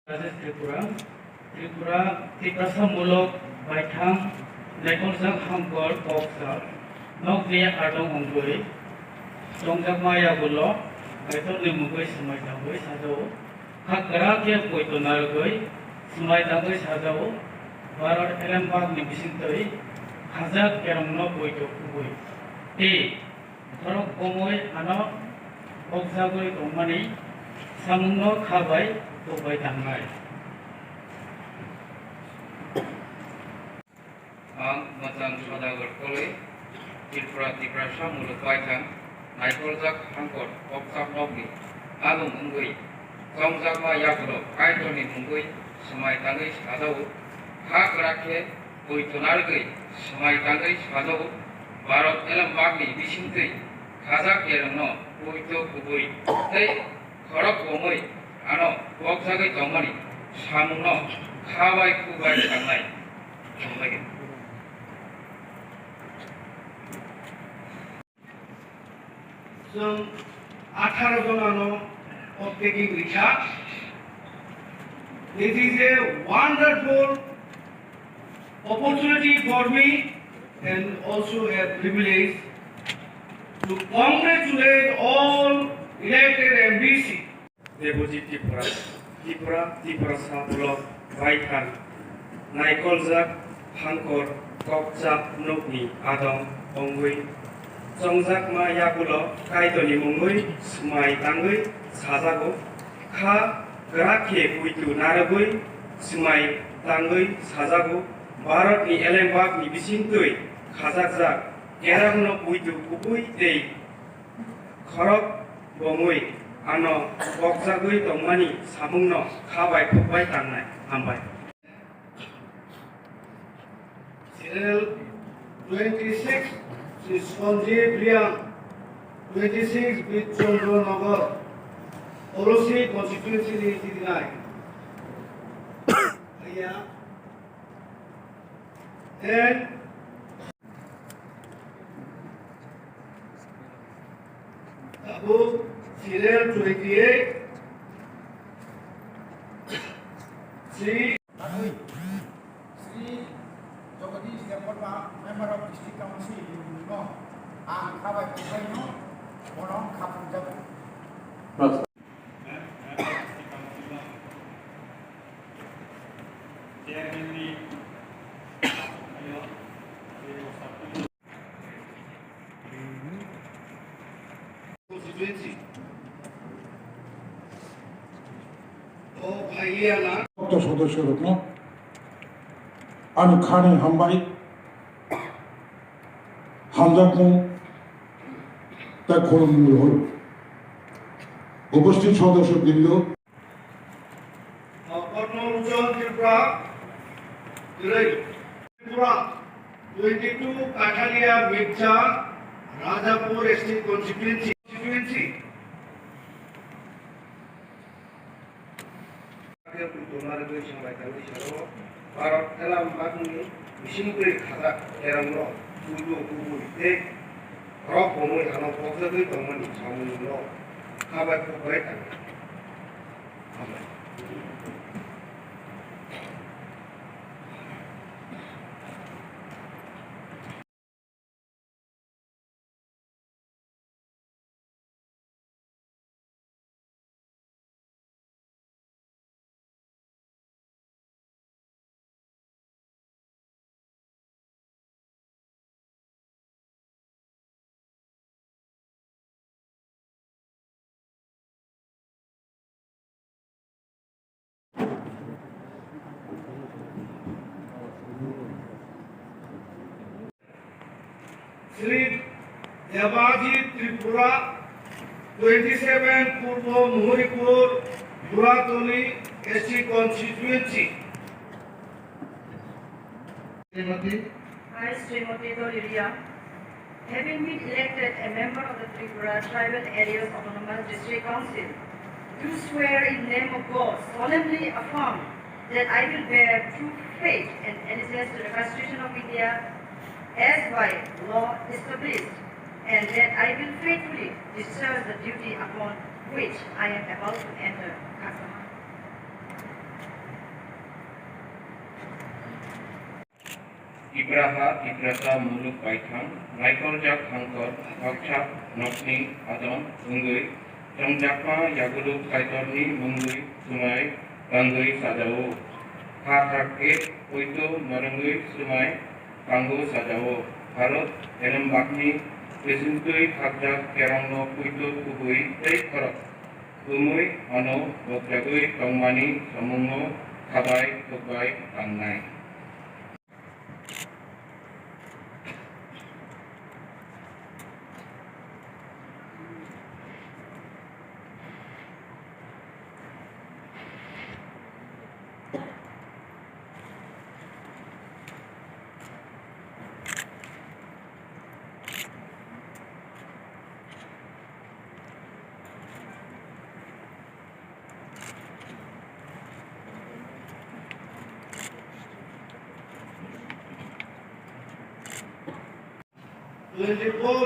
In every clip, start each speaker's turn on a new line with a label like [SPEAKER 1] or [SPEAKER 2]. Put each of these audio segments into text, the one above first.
[SPEAKER 1] त्रिपुरा तिप्रासामूलक बायथां नायखरजाक हांखर कक्सा नकनि आदं अंगुई रंजाक मायाबुल बायथन निमुगै समायथांगै साजाव हागरा के बयतनारगै समायथांगै साजाव भारत एलेमबाग निबिसिंतै हाजाक केरंनो बयतो कुबुई ते थरक कमय आनो बगजागै दंमानि सामुंनो खाबाय तबाय थांनाय
[SPEAKER 2] आं मोजां सदागर कले त्रिपुरा तिप्रासामूलक बायथां नायखरजाक हांखर कक्साक नकनि आदं अंगुई रंजाक मायाबुल बायतनि मुंगै समायथांगै साजाव हागराखे बयतनारगै समायथांगै साजाव भारत एलेमबागनि बिसिंतै हाजाक केरंनो बयतो कुबुई तै खरक गमै आनो बगजागै दंमानि सामुंनो खाबाय खुबाय थांनाय
[SPEAKER 3] जों 18 जनानो of taking research. This is a wonderful opportunity for me and also a privilege to congratulate all elected MBC.
[SPEAKER 1] देबुजी तिप्रासामूलक बायथां नायखरजाक हांखर कक्साक नकनि आदं अंगुई रंजाक मायाबुल बायतनि मुंगै समायथांगै साजागौ हागराखे बयतनारगै समायथांगै साजागौ भारतनि एलेमबागनि बिसिंतै हाजाक केरंनो बयतो कुबुई तै खरक गमै आनो बगजागै दंमानि सामुंनो खाबाय खुबाय थांनाय हामबाय
[SPEAKER 3] Serial 26 Sri Sanjeev Riyan, 26 Bitchandra Nagar, Orosi constituency 89. And above serial 28 Sri
[SPEAKER 4] Jagadish Depota, member of District Council, no, and Kaba Kisano, Monon Kapunjabu.
[SPEAKER 3] constituency. Oh, Bhaiya
[SPEAKER 4] সদস্যরত্ন আমি খানি হামবাই হামজাকুম তা খরমূল হল উপস্থিত সদস্যবৃন্দ
[SPEAKER 3] Padmarujan Tripura, Tripura, 22 Kathalia Mirza, Rajapur ST constituency. Bharat एलेमबागनि बिसिंतै हाजाक केरंनो बयतो कुबुई तै खरक गमै आनो बगजागै दंमानि सामुंनो खाबाय खुबाय थांनाय Sri Devaji Tripura, 27 Purbo Muhuripur, Duratoli ST constituency.
[SPEAKER 5] I, Srimati Doliria, having been elected a member of the Tripura Tribal Areas Autonomous District Council, do swear in the name of God, solemnly affirm that I will bear true faith and allegiance to the Constitution of India as by law established, and that I will faithfully discharge the duty upon which I am about to enter Kasama.
[SPEAKER 2] Tipraha Tiprasa Muluk Baithang, Naikolzak Hangkor, Wakchap Nokni Adon, Ungui, Jongjakma Yaguluk Kaitorni Mungui, Sumai, Bangui Sadao, Hakake, Puito Narangui Sumai, Kangu Sadao, Harot, Elem Bakni, Presintui Hakjak Kerangno Puito Kubui, Tei Korok, Umui, Ano, Bokjagui, Tongmani, Samungo, Kabai, Kubai, Tangnai.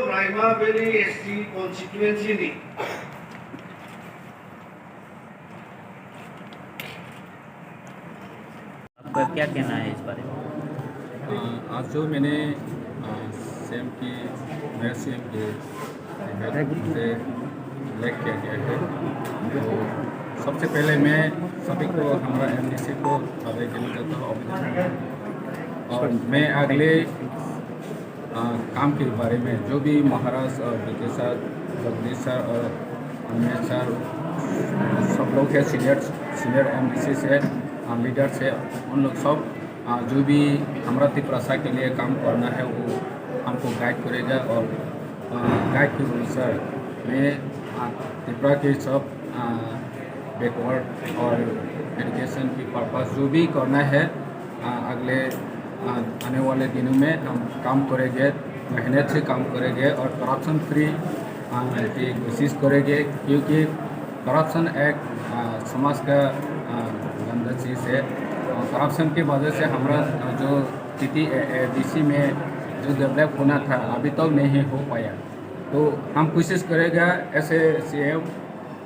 [SPEAKER 3] Raima Valley ST constituency ni
[SPEAKER 6] आपका क्या कहना है इस बारे में?
[SPEAKER 7] आज जो मैंने सीएम की नए सीएम के से इलेक्ट किया गया है, तो सबसे पहले मैं सभी को हमारा एमडीसी को बधाई देना चाहता हूँ और मैं अगले काम के बारे में जो भी महाराज और विजय सर, जगदीश सर और अन्य सर सब लोग हैं, सीनियर एमडीसी से लीडर से, उन लोग सब जो भी हमारा त्रिपुरा के लिए काम करना है वो हमको गाइड करेगा और गाइड के अनुसार मैं त्रिपुरा के सब बैकवर्ड और एजुकेशन की पर्पस जो भी करना है अगले आने वाले दिनों में हम काम करेंगे, मेहनत से काम करेंगे और करप्शन फ्री की कोशिश करेंगे, क्योंकि करप्शन एक समाज का गंदा चीज़ है। करप्शन की वजह से हमारा जो स्थिति एडीसी में जो डेवलप होना था अभी तक नहीं हो पाया, तो हम कोशिश करेगा ऐसे सीएम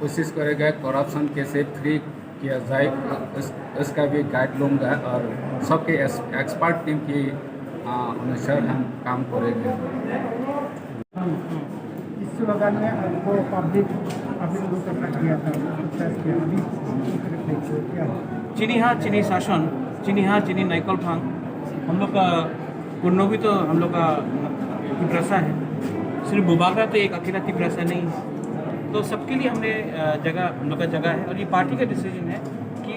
[SPEAKER 7] कोशिश करेगा करप्शन कैसे फ्री किया जाए, इसका भी गाइड लूँगा और सबके एक्सपर्ट टीम की अनुसार हम काम करेंगे।
[SPEAKER 4] इस स्लोगन में आपको पब्लिक ग्रुप अपना किया था,
[SPEAKER 8] चीनी हाथ चीनी शासन, चीनी हाथ चीनी नाइकल फांग, हम लोग का कुन्नो भी तो हम लोग का तिपरासा है, सिर्फ बुबागरा तो एक अकेला तिपरासा नहीं है, तो सबके लिए हमने जगह हम लोग का जगह है और ये पार्टी का डिसीजन है कि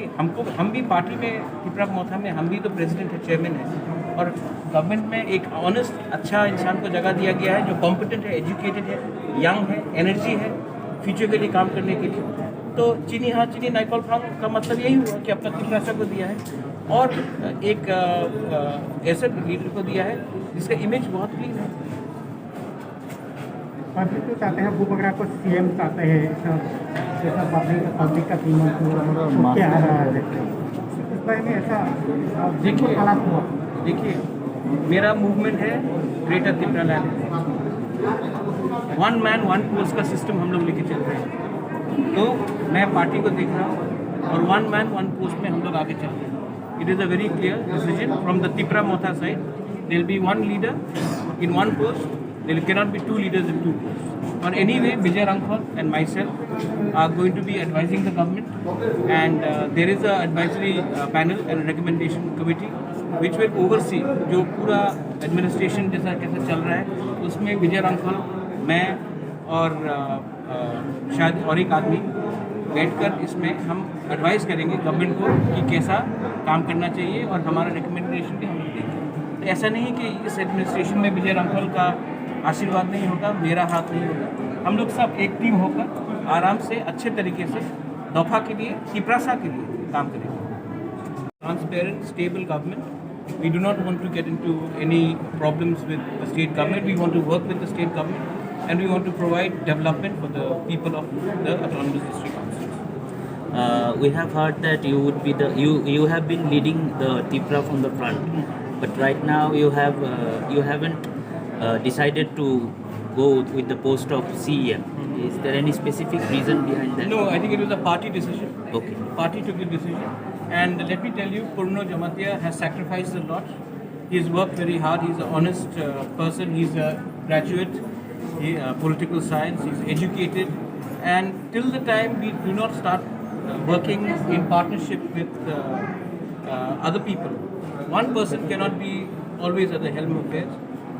[SPEAKER 8] हम भी पार्टी में त्रिपुरा मोथा में हम भी तो प्रेसिडेंट है, चेयरमैन है और गवर्नमेंट में एक ऑनेस्ट अच्छा इंसान को जगह दिया गया है जो कॉम्पिटेंट है, एजुकेटेड है, यंग है, एनर्जी है फ्यूचर के लिए काम करने के लिए। तो चीनी हाथ चीनी नाइकल फांग का मतलब यही हुआ कि अपना त्रिपुरा को दिया है और एक ऐसे लीडर को दिया है जिसका इमेज बहुत क्लीन है।
[SPEAKER 4] पब्लिक तो चाहते हैं बुबगरा को सीएम चाहते हैं, जैसा पब्लिक का कीमत क्या आ रहा है इस बारे में ऐसा
[SPEAKER 8] देखिए
[SPEAKER 4] हालात हुआ।
[SPEAKER 8] देखिए मेरा मूवमेंट है greater Tripura land, 1 man 1 post का सिस्टम हम लोग लेके चल रहे हैं, तो मैं पार्टी को देख रहा हूँ और 1 मैन 1 पोस्ट में हम लोग आगे चल रहे हैं। It is a very clear decision from the Tripura Motha side, there will be 1 leader in 1 post, there cannot be 2 leaders in 2 posts. Or anyway, Vijay Rangkol and myself are going to be advising the government, and there is a advisory panel and recommendation committee which will oversee जो पूरा administration जैसा कैसे चल रहा है, उसमें विजय रांखल, मैं और शायद और एक आदमी बैठकर इसमें हम एडवाइस करेंगे गवर्नमेंट को कि कैसा काम करना चाहिए और हमारा रिकमेंडेशन भी हम देंगे। तो ऐसा नहीं कि इस एडमिनिस्ट्रेशन में विजय रांखल का आशीर्वाद नहीं होगा, मेरा हाथ नहीं होगा, हम लोग सब एक टीम होकर आराम से अच्छे तरीके से दफा के लिए त्रिपुरा के लिए काम करेंगे। Transparent stable government, we do not want to get into any problems with the state government, we want to work with the state government and we want to provide development for the people of the autonomous district councils.
[SPEAKER 6] We have heard that you would be you have been leading the Tripura from the front, but right now you haven't decided to go with the post of CEM. Is there any specific reason behind that?
[SPEAKER 8] No, I think it was a party decision.
[SPEAKER 6] Okay.
[SPEAKER 8] Party took the decision, and let me tell you, Purno Jamatia has sacrificed a lot He's worked very hard. He's an honest person. He's a graduate, political science. He's educated, and till the time we do not start working in partnership with other people, one person cannot be always at the helm of affairs.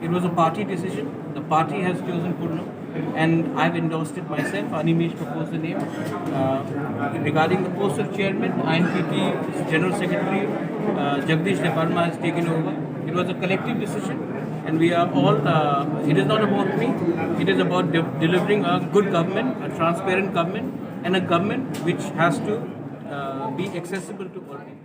[SPEAKER 8] It was a party decision. The party has chosen Purno, and I've endorsed it myself. Animesh proposed the name. Regarding the post of chairman, INPT General Secretary Jagdish Deparma has taken over. It was a collective decision, and we are all, it is not about me, it is about delivering a good government, a transparent government, and a government which has to be accessible to all people.